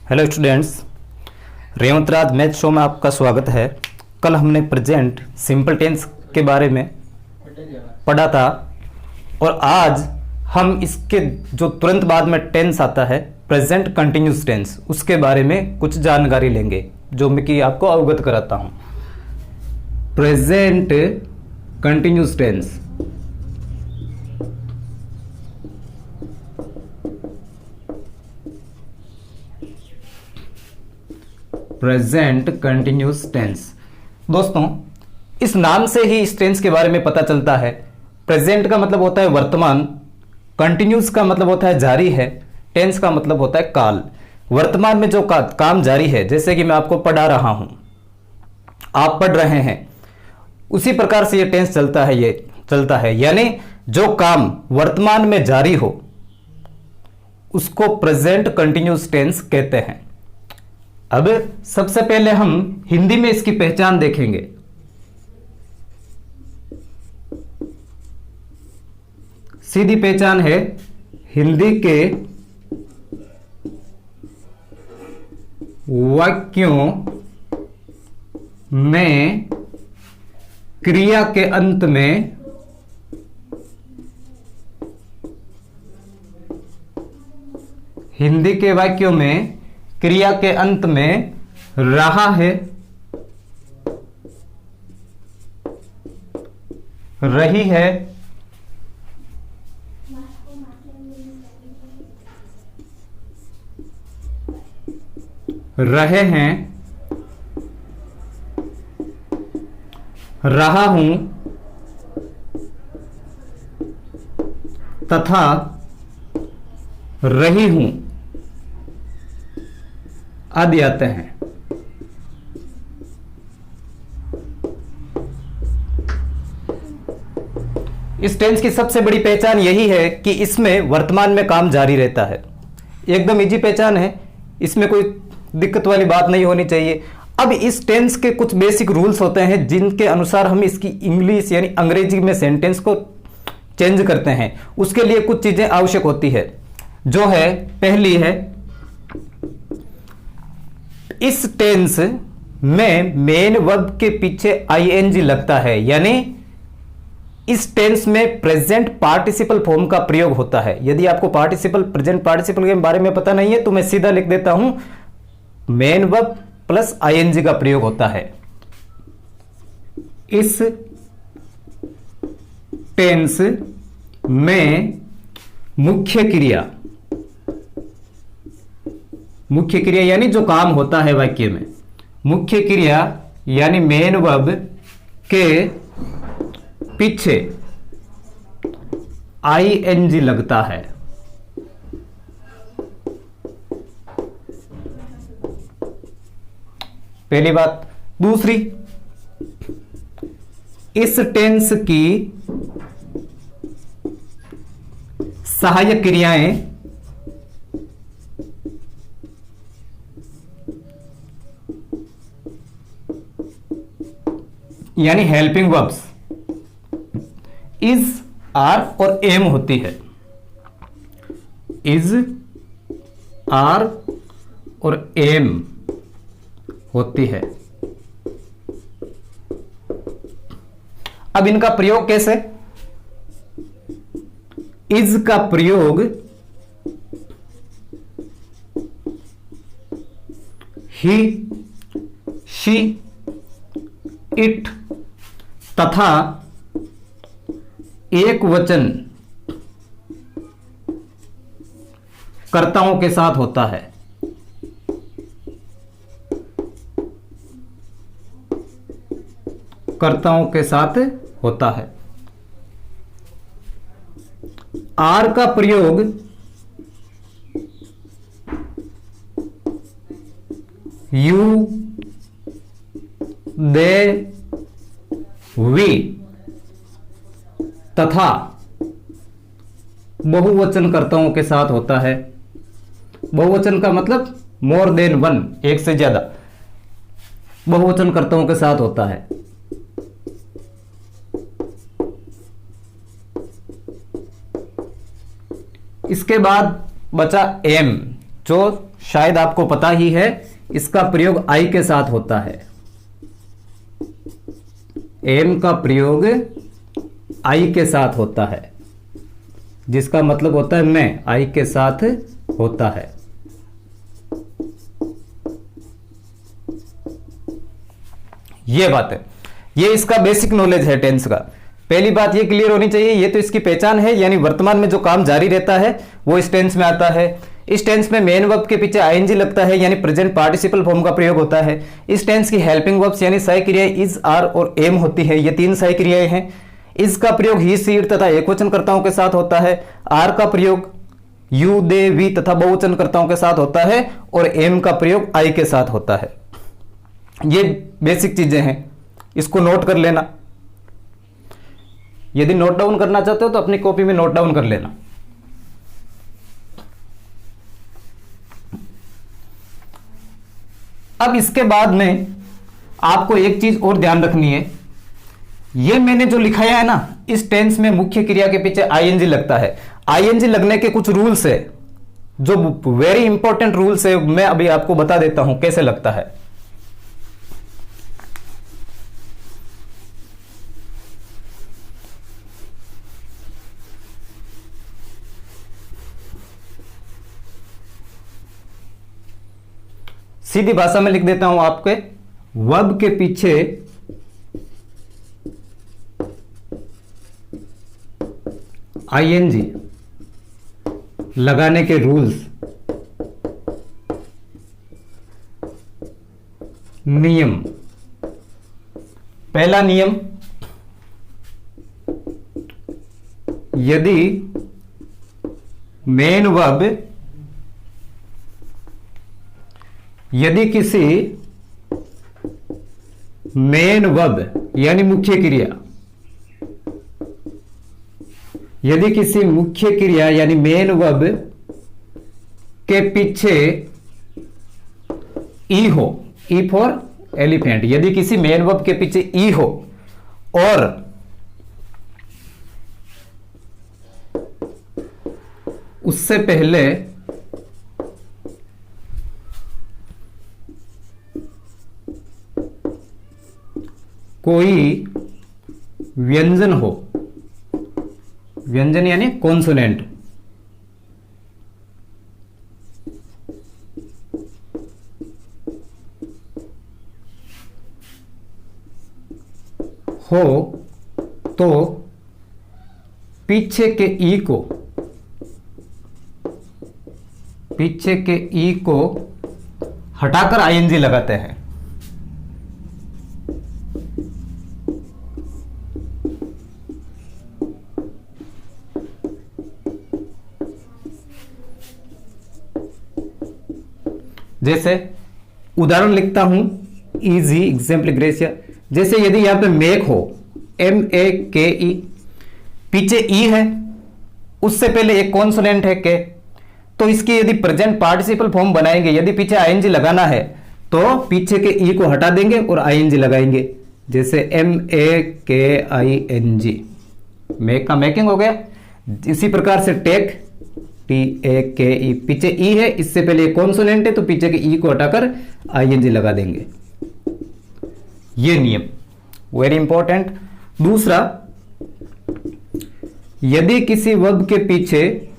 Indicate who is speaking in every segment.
Speaker 1: Hello students, Revanth राज math show में आपका स्वागत है। कल हमने प्रेजेंट सिंपल टेंस के बारे में पढ़ा था और आज हम इसके जो तुरंत बाद में टेंस आता है प्रेजेंट कंटिन्यूस टेंस, उसके बारे में कुछ जानकारी लेंगे जो मैं कि आपको अवगत कराता हूं। Present continuous tense present continuous tense. दोस्तों, इस नाम से ही इस टेंस के बारे में पता चलता है। प्रेजेंट का मतलब होता है वर्तमान, कंटिन्यूस का मतलब होता है जारी है, टेंस का मतलब होता है काल। वर्तमान में जो काम जारी है, जैसे कि मैं आपको पढ़ा रहा हूं, आप पढ़ रहे हैं, उसी प्रकार से ये टेंस चलता है। यानी जो काम वर्तमान में जारी हो उसको प्रेजेंट कंटिन्यूस टेंस कहते हैं। अब सबसे पहले हम हिंदी में इसकी पहचान देखेंगे। सीधी पहचान है हिंदी के वाक्यों में क्रिया के अंत में हिंदी के वाक्यों में क्रिया के अंत में रहा है, रही है, रहे हैं, रहा हूं तथा रही हूं आदि आते हैं। इस टेंस की सबसे बड़ी पहचान यही है कि इसमें वर्तमान में काम जारी रहता है। एकदम इजी पहचान है, इसमें कोई दिक्कत वाली बात नहीं होनी चाहिए। अब इस टेंस के कुछ बेसिक रूल्स होते हैं जिनके अनुसार हम इसकी इंग्लिश यानी अंग्रेजी में सेंटेंस को चेंज करते हैं। उसके लिए कुछ चीजें आवश्यक होती है, जो है पहली है, इस टेंस में मेन वर्ब के पीछे आईएनजी लगता है, यानी इस टेंस में प्रेजेंट पार्टिसिपल फॉर्म का प्रयोग होता है। यदि आपको प्रेजेंट पार्टिसिपल के बारे में पता नहीं है तो मैं सीधा लिख देता हूं, मेन वर्ब प्लस आईएनजी का प्रयोग होता है। इस टेंस में मुख्य क्रिया यानी जो काम होता है वाक्य में, मुख्य क्रिया यानी मेन वर्ब के पीछे आईएनजी लगता है। पहली बात। दूसरी, इस टेंस की सहायक क्रियाएं यानी हेल्पिंग वर्ब्स इज, आर और एम होती है। इज, आर और एम होती है। अब इनका प्रयोग कैसे? इज का प्रयोग ही, शी, इट तथा एक वचन कर्ताओं के साथ होता है। कर्ताओं के साथ होता है। आर का प्रयोग यू, दे, वी तथा बहुवचन कर्ताओं के साथ होता है। बहुवचन का मतलब मोर देन वन, एक से ज्यादा बहुवचन कर्ताओं के साथ होता है। इसके बाद बचा एम, जो शायद आपको पता ही है, इसका प्रयोग आई के साथ होता है। एम का प्रयोग आई के साथ होता है, जिसका मतलब होता है मैं, आई के साथ होता है। ये बात है, ये इसका बेसिक नॉलेज है टेंस का। पहली बात ये क्लियर होनी चाहिए, ये तो इसकी पहचान है, यानी वर्तमान में जो काम जारी रहता है वो इस टेंस में आता है। इस टेंस में मेन वर्ब के पीछे आईएनजी लगता है, यानी प्रेजेंट पार्टिसिपल फॉर्म का प्रयोग होता है। इस टेंस की हेल्पिंग वर्ब्स यानी सहायक क्रियाएं इज, आर और एम होती है। ये तीन सहायक क्रियाएं हैं। इसका प्रयोग ही, सी तथा एकवचनकर्ताओं के साथ होता है। आर का प्रयोग यू, दे, वी तथा बहुवचनकर्ताओं के साथ होता है और एम का प्रयोग आई के साथ होता है। ये बेसिक चीजें हैं, इसको नोट कर लेना। यदि नोट डाउन करना चाहते हो तो अपनी कॉपी में नोट डाउन कर लेना। अब इसके बाद में आपको एक चीज और ध्यान रखनी है, ये मैंने जो लिखाया है ना, इस टेंस में मुख्य क्रिया के पीछे आईएनजी लगता है। आईएनजी लगने के कुछ रूल्स है, जो वेरी इंपॉर्टेंट रूल्स है, मैं अभी आपको बता देता हूं कैसे लगता है। सीधी भाषा में लिख देता हूं आपके, वर्ब के पीछे आईएनजी लगाने के रूल्स, नियम। पहला नियम, यदि मेन वर्ब, यदि किसी मेन वर्ब यानी मुख्य क्रिया, यदि किसी मुख्य क्रिया यानी मेन वर्ब के पीछे ई हो, ई फॉर एलिफेंट, यदि किसी मेन वर्ब के पीछे ई हो और उससे पहले कोई व्यंजन हो, व्यंजन यानी कॉन्सोनेंट, हो तो पीछे के ई को, पीछे के ई को हटाकर आईएनजी लगाते हैं। जैसे उदाहरण लिखता हूं, इजी एग्जाम्पल, जैसे यदि यहां पे मेक हो, MEKE, पीछे ई है, उससे पहले एक कॉन्सोनेंट है के, तो इसकी यदि प्रेजेंट पार्टिसिपल फॉर्म बनाएंगे, यदि पीछे आईएनजी लगाना है तो पीछे के ई को हटा देंगे और आईएनजी लगाएंगे। जैसे MEKING, मेक का मेकिंग हो गया। इसी प्रकार से टेक, TAKE, पीछे ई है, इससे पहले कॉन्सोनेंट है तो पीछे के ई को हटाकर आईएनजी लगा देंगे। ये नियम वेरी इंपॉर्टेंट। दूसरा, यदि किसी वर्ब के पीछे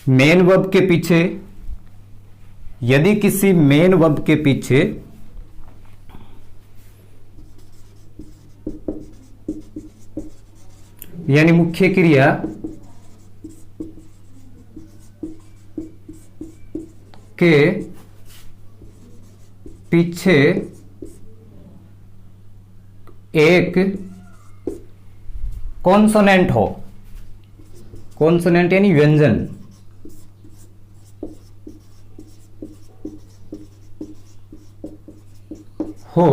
Speaker 1: मेन वर्ब के पीछे, यदि किसी मेन वर्ब के पीछे यानी मुख्य क्रिया के पीछे एक कॉन्सोनेंट हो, कॉन्सोनेंट यानी व्यंजन, हो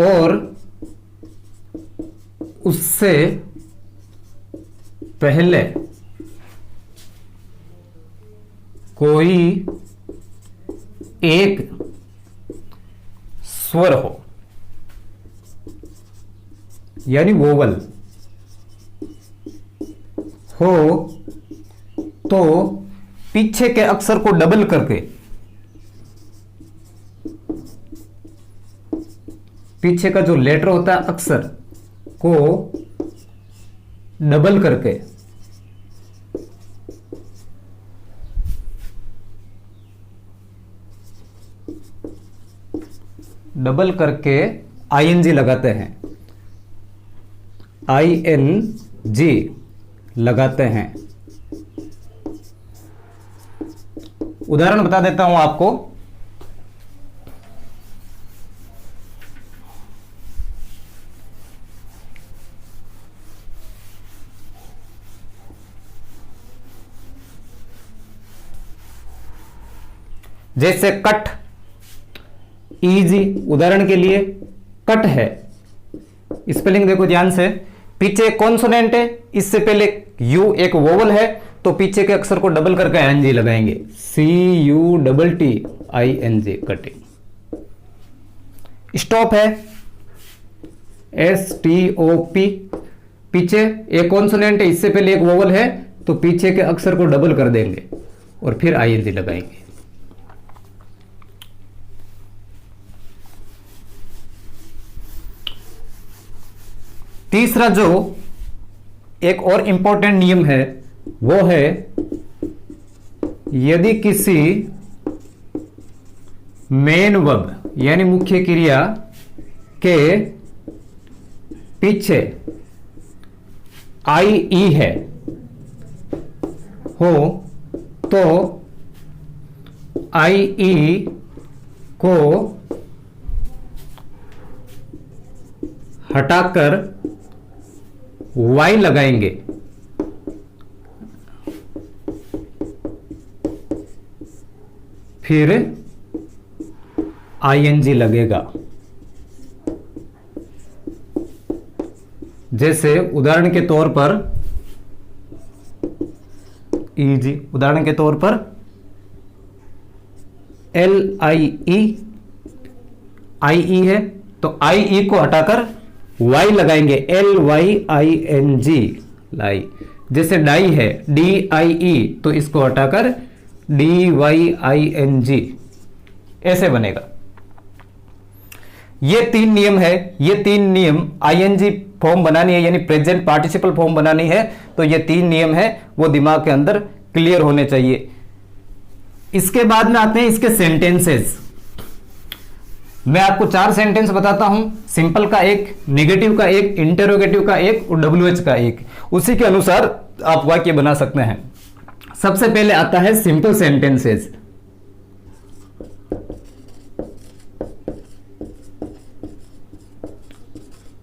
Speaker 1: और उससे पहले कोई एक स्वर हो यानी वोवल, हो तो पीछे के अक्षर को डबल करके, पीछे का जो लेटर होता है अक्षर को डबल करके आईएनजी लगाते हैं, आईएनजी लगाते हैं। उदाहरण बता देता हूं आपको। जैसे कट, इजी, उदाहरण के लिए कट है, स्पेलिंग देखो ध्यान से, पीछे कॉन्सोनेंट है, इससे पहले यू एक वोवल है, तो पीछे के अक्षर को डबल करके आईएनजी लगाएंगे, CUTTING, कटिंग। स्टॉप है, STOP, पीछे एक कॉन्सोनेंट है, इससे पहले एक वोवल है, तो पीछे के अक्षर को डबल कर देंगे और फिर आईएनजी लगाएंगे। तीसरा जो एक और इंपॉर्टेंट नियम है वो है, यदि किसी मेन वर्ब यानी मुख्य क्रिया के पीछे IE है हो तो IE को हटाकर Y लगाएंगे, फिर ING लगेगा। जैसे उदाहरण के तौर पर इजी, उदाहरण के तौर पर LIE, IE है तो IE को हटाकर Y लगाएंगे, LYING, लाई। जैसे डाई है DIE तो इसको हटाकर DYING, ऐसे बनेगा। ये तीन नियम है, ये तीन नियम ING फॉर्म बनानी है यानी प्रेजेंट पार्टिसिपल फॉर्म बनानी है, तो ये तीन नियम है वो दिमाग के अंदर क्लियर होने चाहिए। इसके बाद में आते हैं इसके सेंटेंसेस। मैं आपको 4 सेंटेंस बताता हूं, सिंपल का एक, नेगेटिव का एक, इंटरोगेटिव का एक और WH का एक, उसी के अनुसार आप वाक्य बना सकते हैं। सबसे पहले आता है सिंपल सेंटेंसेस।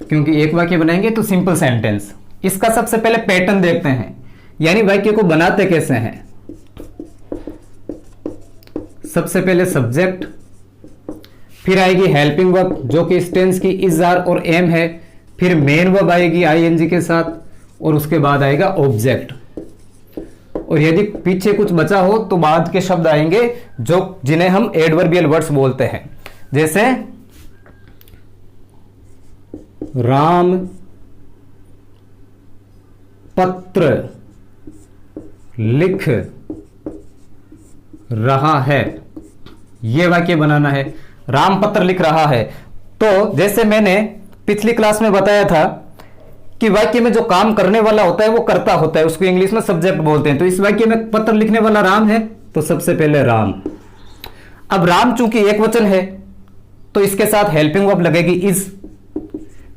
Speaker 1: क्योंकि एक वाक्य बनाएंगे तो सिंपल सेंटेंस। इसका सबसे पहले पैटर्न देखते हैं, यानी वाक्य को बनाते कैसे हैं। सबसे पहले सब्जेक्ट, फिर आएगी हेल्पिंग वर्ब जो कि इस टेंस की इज, आर और एम है, फिर मेन वर्ब आएगी ING के साथ, और उसके बाद आएगा ऑब्जेक्ट। और यदि पीछे कुछ बचा हो तो बाद के शब्द आएंगे जो जिन्हें हम एडवर्बियल वर्ड्स बोलते हैं। जैसे राम पत्र लिख रहा है, यह वाक्य बनाना है। राम पत्र लिख रहा है, तो जैसे मैंने पिछली क्लास में बताया था कि वाक्य में जो काम करने वाला होता है वो कर्ता होता है, उसको इंग्लिश में सब्जेक्ट बोलते हैं। तो इस वाक्य में पत्र लिखने वाला राम है, तो सबसे पहले राम। अब राम चूंकि एक वचन है तो इसके साथ हेल्पिंग वर्ब लगेगी इज,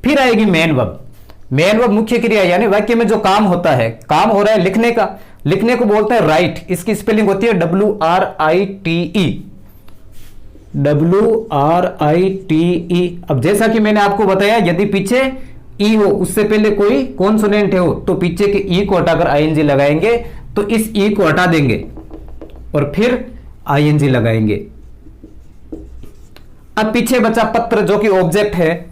Speaker 1: फिर आएगी मेन वर्ब। मेन वर्ब मुख्य क्रिया यानी वाक्य में जो काम होता है, काम हो रहा है लिखने का, लिखने को बोलते हैं राइट, इसकी स्पेलिंग होती है WRITE, WRITE। अब जैसा कि मैंने आपको बताया, यदि पीछे ई हो, उससे पहले कोई कॉन्सोनेंट हो, तो पीछे के ई को हटाकर ING लगाएंगे, तो इस ई को हटा देंगे और फिर ING लगाएंगे। अब पीछे बचा पत्र जो कि ऑब्जेक्ट है,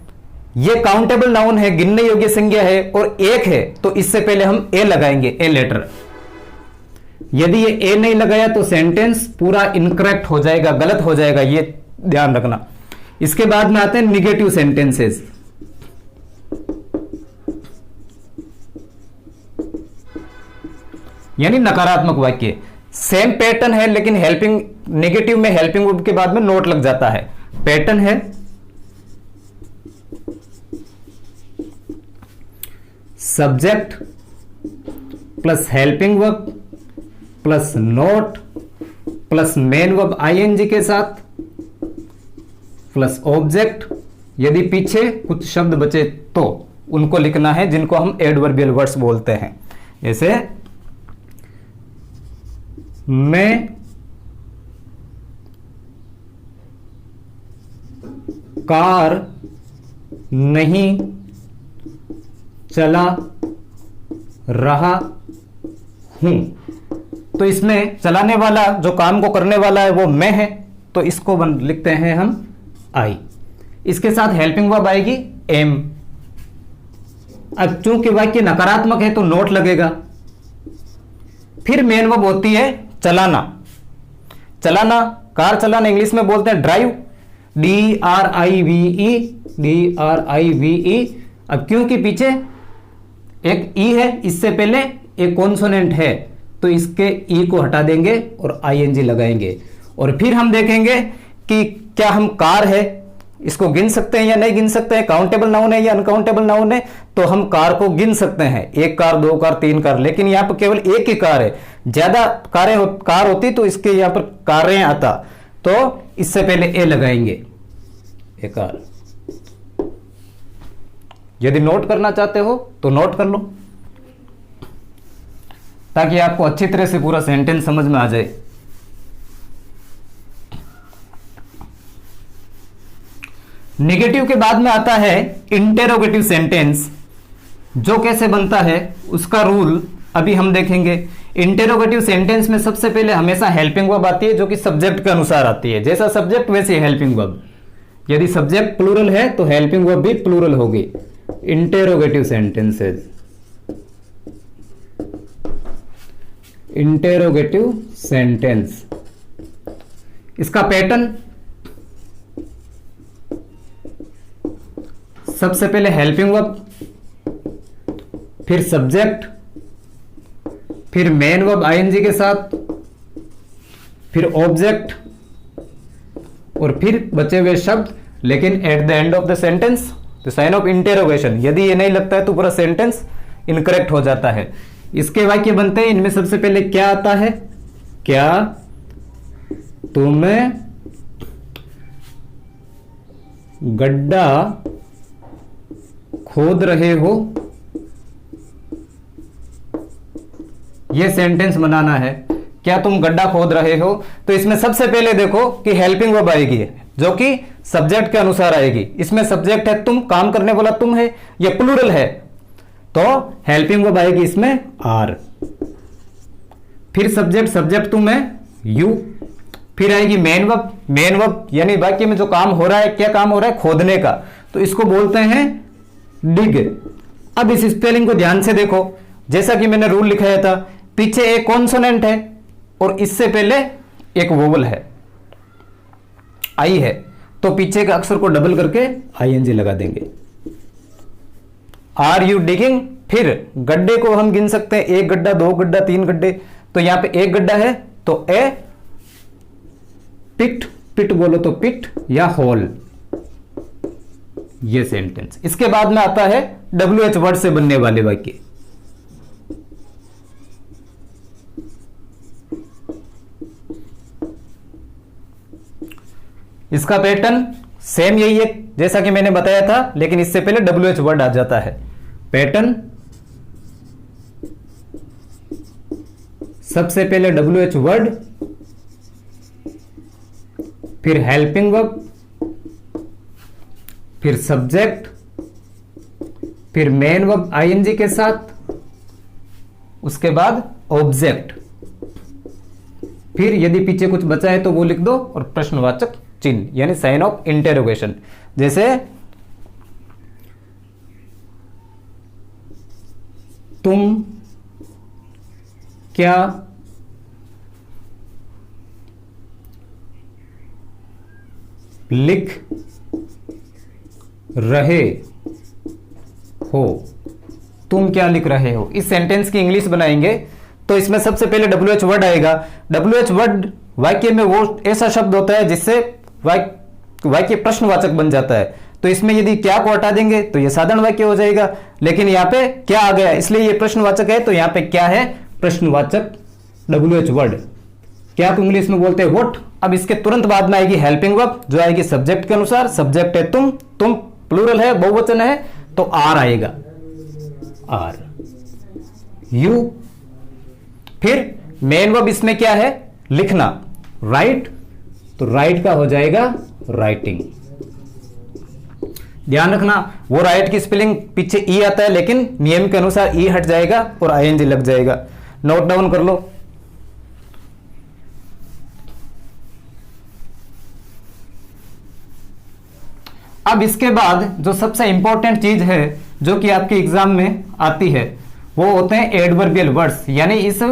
Speaker 1: यह काउंटेबल नाउन है, गिनने योग्य संज्ञा है और एक है, तो इससे पहले हम ए लगाएंगे, ए लेटर। यदि ये ए नहीं लगाया तो सेंटेंस पूरा इनकरेक्ट हो जाएगा, गलत हो जाएगा, ये ध्यान रखना। इसके बाद में आते हैं निगेटिव सेंटेंसेस। यानी नकारात्मक वाक्य। सेम पैटर्न है लेकिन हेल्पिंग, नेगेटिव में हेल्पिंग वर्ब के बाद में नोट लग जाता है। पैटर्न है subject plus helping verb plus not plus main verb ING के साथ प्लस ऑब्जेक्ट। यदि पीछे कुछ शब्द बचे तो उनको लिखना है, जिनको हम एडवर्बियल वर्ड्स बोलते हैं। जैसे मैं कार नहीं चला रहा हूं, तो इसमें चलाने वाला, जो काम को करने वाला है वो मैं है, तो इसको लिखते हैं हम आई। इसके साथ हेल्पिंग वर्ब आएगी एम। अब चूंकि वाक्य नकारात्मक है तो नोट लगेगा। फिर मेन वर्ब होती है चलाना। चलाना, कार चलाना इंग्लिश में बोलते हैं ड्राइव, DRIVE, DRIVE। अब क्योंकि पीछे एक ई है, इससे पहले एक कॉन्सोनेंट है, तो इसके ई को हटा देंगे और ING लगाएंगे। और फिर हम देखेंगे कि क्या हम कार है इसको गिन सकते हैं या नहीं गिन सकते हैं, काउंटेबल नाउन है या अनकाउंटेबल नाउन है। तो हम कार को गिन सकते हैं, एक कार, दो कार, तीन कार, लेकिन यहां पर केवल एक ही कार है। ज्यादा कार होती तो इसके यहां पर कारें आता, तो इससे पहले ए लगाएंगे, ए कार। यदि नोट करना चाहते हो तो नोट कर लो, ताकि आपको अच्छी तरह से पूरा सेंटेंस समझ में आ जाए। नेगेटिव के बाद में आता है इंटेरोगेटिव सेंटेंस। जो कैसे बनता है उसका रूल अभी हम देखेंगे। इंटेरोगेटिव सेंटेंस में सबसे पहले हमेशा हेल्पिंग वर्ब आती है, जो कि सब्जेक्ट के अनुसार आती है। जैसा सब्जेक्ट वैसे हेल्पिंग वर्ब। यदि सब्जेक्ट प्लूरल है तो हेल्पिंग वर्ब भी प्लूरल होगी। Interrogative sentences, interrogative sentence. इसका पैटर्न सबसे पहले हेल्पिंग वर्ब, फिर सब्जेक्ट, फिर मेन वर्ब आईएनजी के साथ, फिर ऑब्जेक्ट, और फिर बचे हुए शब्द, लेकिन at the end of the sentence the sign of interrogation. यदि ये नहीं लगता है तो पूरा सेंटेंस इनकरेक्ट हो जाता है। इसके वाक्य बनते हैं, इनमें सबसे पहले क्या आता है, क्या तुम गड्ढा खोद रहे हो। यह सेंटेंस बनाना है, क्या तुम गड्ढा खोद रहे हो। तो इसमें सबसे पहले देखो कि हेल्पिंग वर्ब आएगी, जो कि सब्जेक्ट के अनुसार आएगी। इसमें सब्जेक्ट है तुम, काम करने वाला तुम है, यह प्लूरल है, तो हेल्पिंग वर्ब आएगी इसमें आर। फिर सब्जेक्ट तुम है यू। फिर आएगी मेन वर्ब। मेन वर्ब यानी वाक्य में जो काम हो रहा है, क्या काम हो रहा है, खोदने का, तो इसको बोलते हैं डिग। अब इस स्पेलिंग को ध्यान से देखो, जैसा कि मैंने रूल लिखाया था, पीछे एक कॉन्सोनेंट है और इससे पहले एक वोवल है, आई है, तो पीछे के अक्षर को डबल करके आईएनजी लगा देंगे। Are you digging. फिर गड्ढे को हम गिन सकते हैं, एक गड्ढा, दो गड्ढा, तीन गड्ढे, तो यहां पे एक गड्ढा है तो ए। पिट, पिट बोलो तो पिट या होल, ये सेंटेंस। इसके बाद में आता है WH वर्ड से बनने वाले वाक्य। इसका पैटर्न सेम यही है जैसा कि मैंने बताया था, लेकिन इससे पहले WH वर्ड आ जाता है। पैटर्न सबसे पहले WH वर्ड, फिर हेल्पिंग वर्ब, फिर सब्जेक्ट, फिर मेन वर्ब आईएनजी के साथ, उसके बाद ऑब्जेक्ट। फिर यदि पीछे कुछ बचा है तो वो लिख दो, और प्रश्नवाचक चिन्ह यानी साइन ऑफ इंटेरोगेशन। जैसे तुम क्या लिख रहे हो। तुम क्या लिख रहे हो, इस सेंटेंस की इंग्लिश बनाएंगे तो इसमें सबसे पहले WH वर्ड आएगा। WH वर्ड वाक्य में वो ऐसा शब्द होता है जिससे वाक्य प्रश्नवाचक बन जाता है। तो इसमें यदि क्या को हटा देंगे तो ये साधारण वाक्य हो जाएगा, लेकिन यहाँ पे क्या आ गया इसलिए ये प्रश्नवाचक है, तो यहाँ पे क्या है, प्रश्नवाचक WH वर्ड। क्या को इंग्लिश में बोलते हैं व्हाट। अब इसके तुरंत बाद में आएगी हेल्पिंग वर्ब जो आएगी सब्जेक्ट के अनुसार। सब्जेक्ट है तुम प्लूरल है, बहुवचन है, तो आर आएगा, आर यू। फिर मेन वर्ब इसमें क्या है, लिखना, राइट, तो राइट का हो जाएगा राइटिंग। ध्यान रखना वो राइट की स्पेलिंग पीछे ई आता है, लेकिन नियम के अनुसार ई हट जाएगा और ING लग जाएगा। नोट डाउन कर लो। अब इसके बाद जो सबसे इंपॉर्टेंट चीज है जो कि आपके एग्जाम में आती है वो होते हैं एडवर्बियल वर्ड्स, यानी इस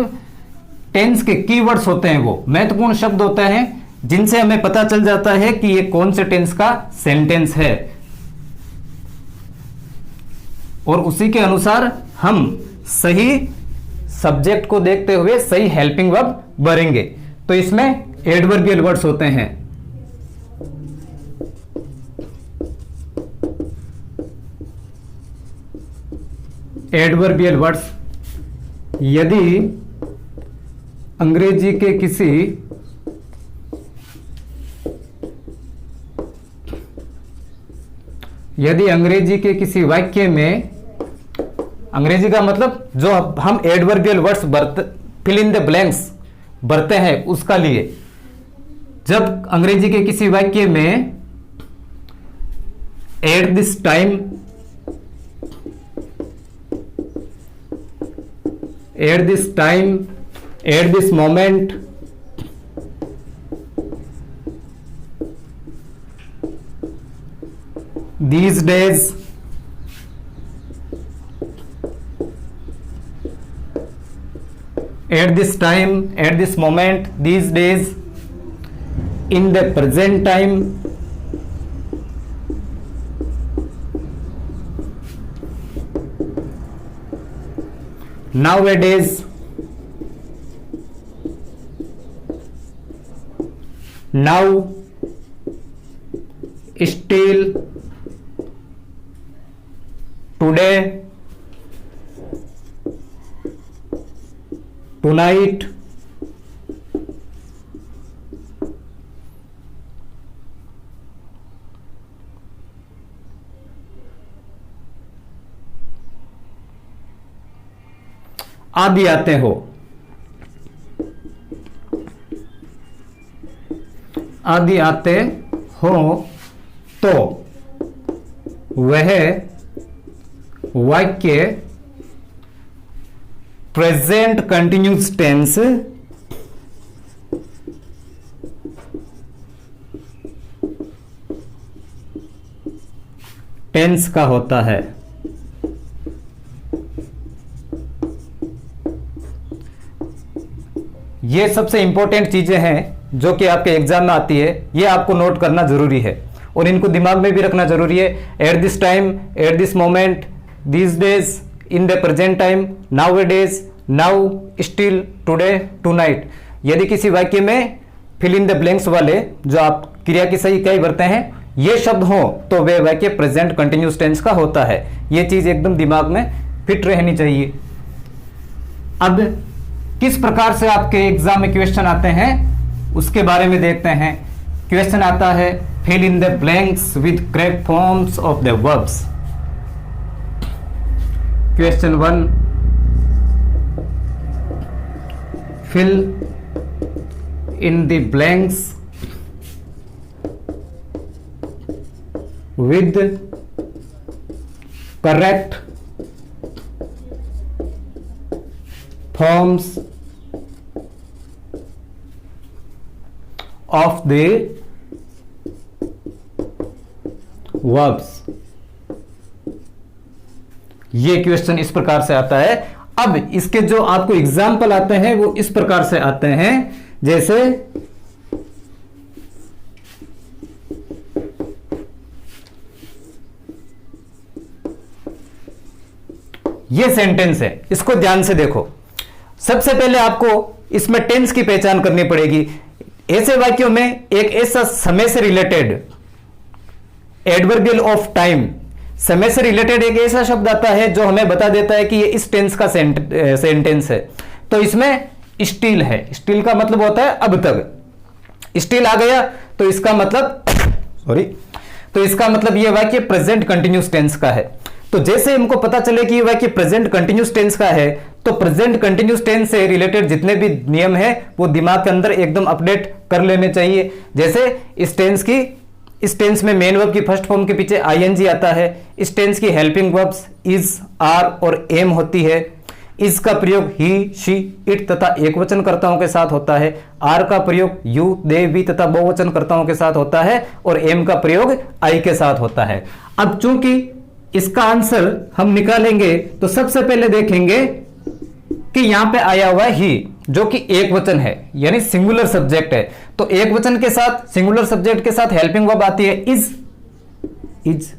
Speaker 1: टेंस के कीवर्ड्स होते हैं, वो महत्वपूर्ण शब्द होते हैं जिनसे हमें पता चल जाता है कि ये कौन से टेंस का सेंटेंस है, और उसी के अनुसार हम सही सब्जेक्ट को देखते हुए सही हेल्पिंग वर्ब भरेंगे। तो इसमें एडवर्बियल वर्ड्स होते हैं। एडवर्बियल वर्ड्स यदि अंग्रेजी के किसी वाक्य में, अंग्रेजी का मतलब जो हम adverbial words fill in the blanks भरते हैं उसका लिए, जब अंग्रेजी के किसी वाक्य में at this time, at this moment, these days, at this time, at this moment, these days, in the present time, nowadays, now, still, today, tonight, आदि आते हो, आदि आते हो तो वह वाक्य प्रेजेंट कंटिन्यूस टेंस का होता है। ये सबसे इंपॉर्टेंट चीजें हैं जो कि आपके एग्जाम में आती है, ये आपको नोट करना जरूरी है और इनको दिमाग में भी रखना जरूरी है। At this time, at this moment, these days, in the present time, nowadays, now, still, today, tonight। यदि किसी वाक्य में fill in the blanks वाले जो आप क्रिया की सही इकाई भरते हैं ये शब्द हो तो वे वाक्य प्रेजेंट कंटिन्यूस टेंस का होता है। ये चीज एकदम दिमाग में फिट रहनी चाहिए। अब किस प्रकार से आपके एग्जाम में क्वेश्चन आते हैं उसके बारे में देखते हैं। क्वेश्चन आता है fill in the blanks with correct forms of the verbs। Question 1, fill in the blanks with correct forms of the verbs। ये क्वेश्चन इस प्रकार से आता है। अब इसके जो आपको एग्जाम्पल आते हैं वो इस प्रकार से आते हैं, जैसे ये सेंटेंस है, इसको ध्यान से देखो। सबसे पहले आपको इसमें टेंस की पहचान करनी पड़ेगी। ऐसे वाक्यों में एक ऐसा समय से रिलेटेड एडवर्बियल ऑफ टाइम, समय से रिलेटेड एक ऐसा शब्द आता है जो हमें बता देता है कि ये इस टेंस का सेंटेंस है। तो इसमें स्टिल है, स्टिल का मतलब होता है अब तक। स्टिल आ गया तो इसका मतलब तो इसका मतलब यह वाक्य प्रेजेंट कंटिन्यूस टेंस का है। तो जैसे हमको पता चले कि यह वाक्य प्रेजेंट कंटिन्यूस टेंस का है, तो प्रेजेंट कंटिन्यूस टेंस से रिलेटेड जितने भी नियम है वो दिमाग के अंदर एकदम अपडेट कर लेने चाहिए। जैसे इस टेंस में मेन वर्ब की फर्स्ट फॉर्म के पीछे आईएनजी आता है। इस टेंस की हेल्पिंग वर्ब्स इज, आर और एम होती है। इज का प्रयोग ही, शी, इट तथा एकवचनकर्ताओं के साथ होता है। आर का प्रयोग यू, दे, वी तथा बहुवचनकर्ताओं के साथ होता है और एम का प्रयोग आई के साथ होता है। अब चूंकि इसका आंसर हम निकालेंगे तो सबसे पहले देखेंगे कि यहां पे आया हुआ है ही, जो कि एक वचन है यानी सिंगुलर सब्जेक्ट है। तो एक वचन के साथ सिंगुलर सब्जेक्ट के साथ हेल्पिंग वर्ब आती है इज।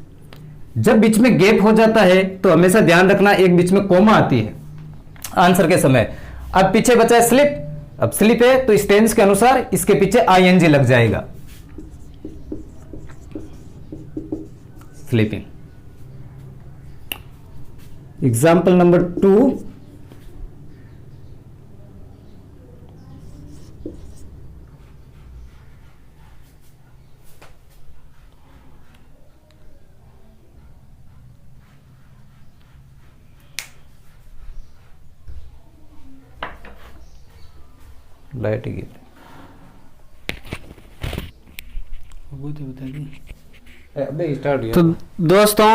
Speaker 1: जब बीच में गैप हो जाता है तो हमेशा ध्यान रखना एक बीच में कोमा आती है आंसर के समय। अब पीछे बचा है स्लिप, अब स्लिप है तो इस टेंस के अनुसार इसके पीछे आईएनजी लग जाएगा, स्लीपिंग। एग्जाम्पल नंबर 2, लाइट गिर
Speaker 2: तो दोस्तों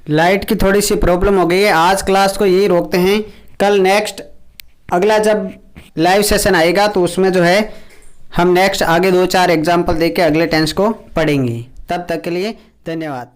Speaker 2: लाइट की थोड़ी सी प्रॉब्लम हो गई है। आज क्लास को यही रोकते हैं। कल नेक्स्ट अगला जब लाइव सेशन आएगा तो उसमें जो है हम नेक्स्ट आगे 2-4 एग्जाम्पल देके अगले टेंस को पढ़ेंगे। तब तक के लिए धन्यवाद।